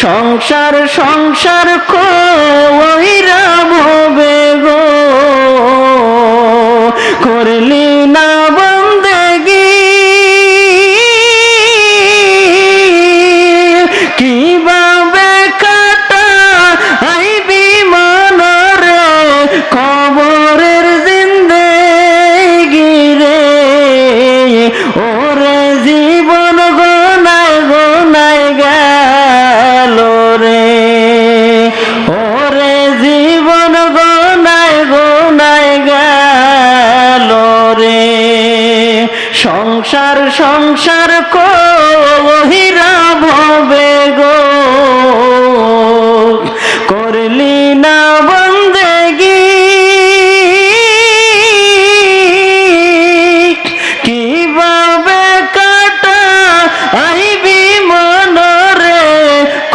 সংসার সংসার কইরা ভবে গো করলি না বন্দেগি কিভাবে কাটা আইবি মনরে কবরের জিন্দেগি রে ওরে জীবন গোনায় গোনায় গেল রে ওরে জীবন গোনায় গোনায় গেল রে সংসার সংসার কহিরা ভবে গো করলি না বন্দেগি কিভাবে কাটা আইবি মনরে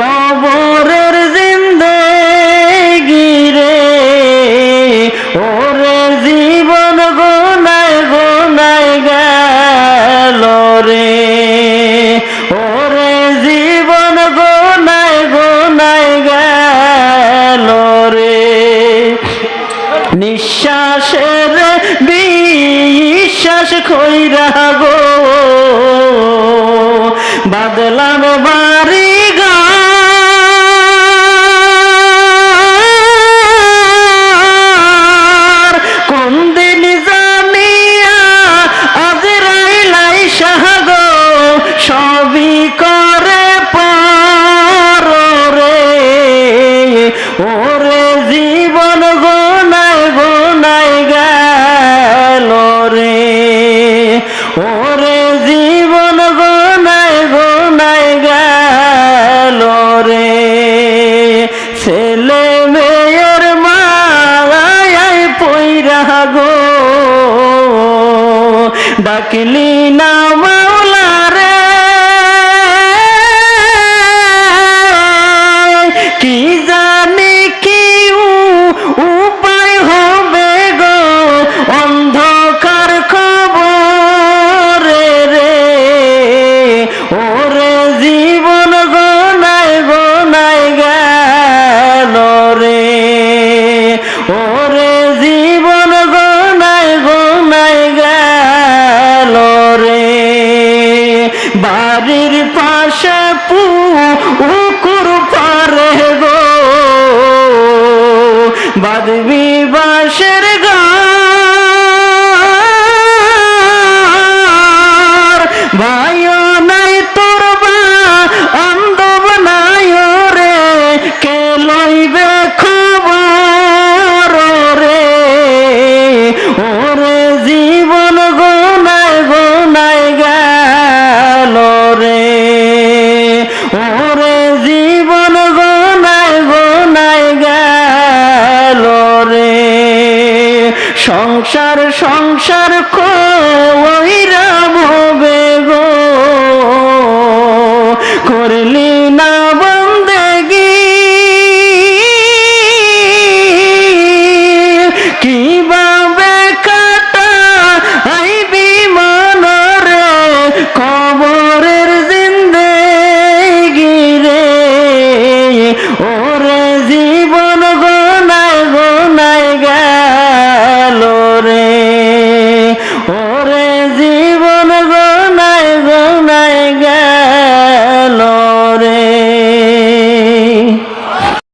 কবরের জিন্দেগি রে ওরে জীবন গোনায় গোনায় গেল রে ওরে জীবন গোনায় গোনায় গেল রে নিঃশ্বাসের বিশ্বাস কইরা গো বাদলাম বাড়ি ঘর কোন দিন জানিয়া আজরাইল গো সবই করে পার রে ওরে জীবন গোনায় গোনায় গেল রে ওরে জীবন গোনায় গোনায় গেল রে ছেলে মেয়ের মায়ায় পইরা গো ডাকলি না